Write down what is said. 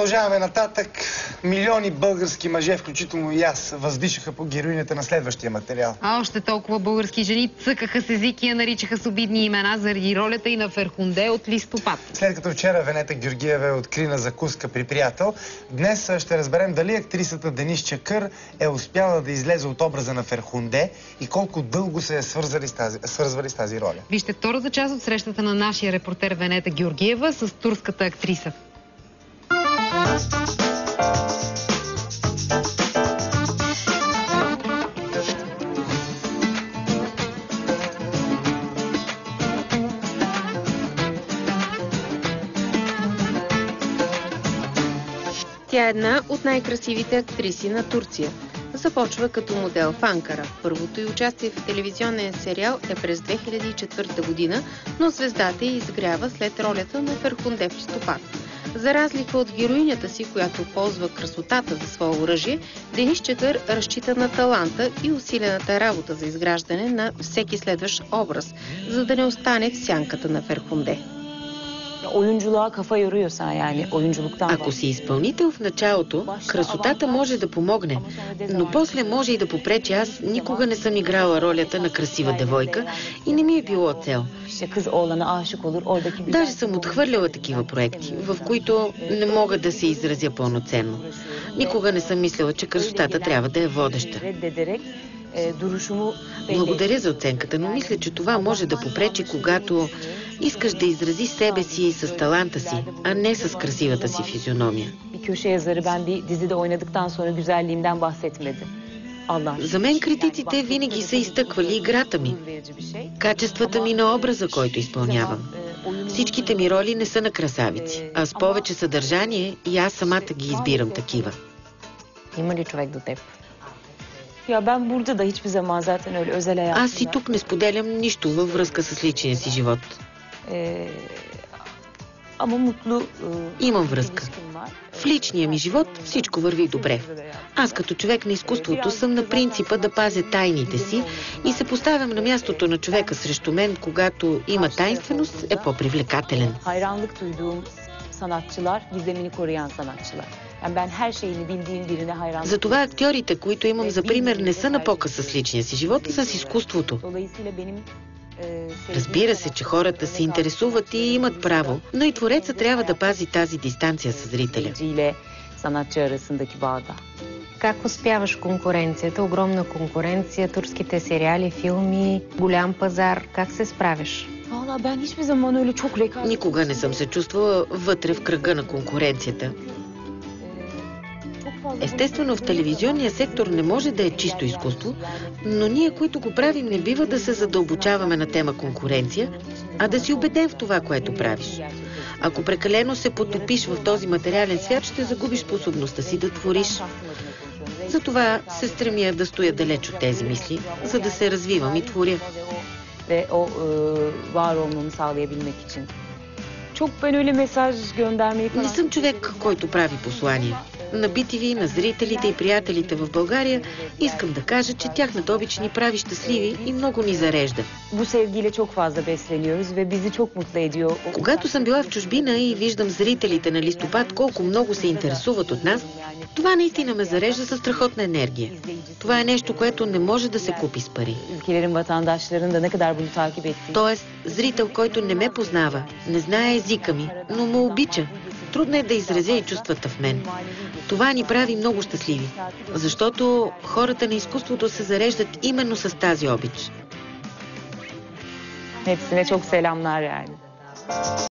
продължаваме нататък. Милиони български мъже, включително и аз, въздишаха по героинята на следващия материал. А още толкова български жени цъкаха с език и я наричаха с обидни имена заради ролята и на Ферхунде от Листопад. След като вчера Венета Георгиева е открина закуска при приятел, днес ще разберем дали актрисата Денис Чакър е успяла да излезе от образа на Ферхунде и колко дълго се е свързвали с тази роля. Вижте втората част от срещата на нашия репортер Венета Георгиева с турската актриса. Тя е една от най-красивите актриси на Турция. Започва като модел в Анкара. Първото й участие в телевизионен сериал е през 2004 година, но звездата й изгрява след ролята на Ферхунде в Листопад. За разлика от героинята си, която ползва красотата за свое оръжие, Денис Чакър разчита на таланта и усилената работа за изграждане на всеки следващ образ, за да не остане в сянката на Ферхунде. Ако си изпълнител в началото, красотата може да помогне, но после може и да попречи. Аз никога не съм играла ролята на красива девойка и не ми е било цел. Даже съм отхвърляла такива проекти, в които не мога да се изразя пълноценно. Никога не съм мислила, че красотата трябва да е водеща. Благодаря за оценката, но мисля, че това може да попречи, когато искаш да изрази себе си с таланта си, а не с красивата си физиономия. За мен критиците винаги са изтъквали играта ми, качествата ми на образа, който изпълнявам. Всичките ми роли не са на красавици, а с повече съдържание и аз самата ги избирам такива. Има ли човек до теб? Аз и тук не споделям нищо във връзка с личния си живот. Имам връзка. В личния ми живот всичко върви добре. Аз като човек на изкуството съм на принципа да пазя тайните си и се поставям на мястото на човека срещу мен, когато има тайнственост, е по-привлекателен. Затова актьорите, които имам за пример, не са на показ с личния си живот, а с изкуството. Разбира се, че хората се интересуват и имат право, но и творецът трябва да пази тази дистанция с зрителя. Как успяваш конкуренцията? Огромна конкуренция, турските сериали, филми, голям пазар. Как се справиш? Никога не съм се чувствала вътре в кръга на конкуренцията. Естествено, в телевизионния сектор не може да е чисто изкуство, но ние, които го правим, не бива да се задълбочаваме на тема конкуренция, а да си убеден в това, което правиш. Ако прекалено се потопиш в този материален свят, ще загубиш способността си да твориш. Затова се стремя да стоя далеч от тези мисли, за да се развивам и творя. Не съм човек, който прави послания. На BTV, на зрителите и приятелите в България искам да кажа, че тяхната обич ни прави щастливи и много ни зарежда. Когато съм била в чужбина и виждам зрителите на Листопад колко много се интересуват от нас, това наистина ме зарежда със страхотна енергия. Това е нещо, което не може да се купи с пари. Тоест, зрител, който не ме познава, не знае езика ми, но ме обича. Трудно е да изразя и чувствата в мен. Това ни прави много щастливи, защото хората на изкуството се зареждат именно с тази обич. Hepsine çok selamlar yani.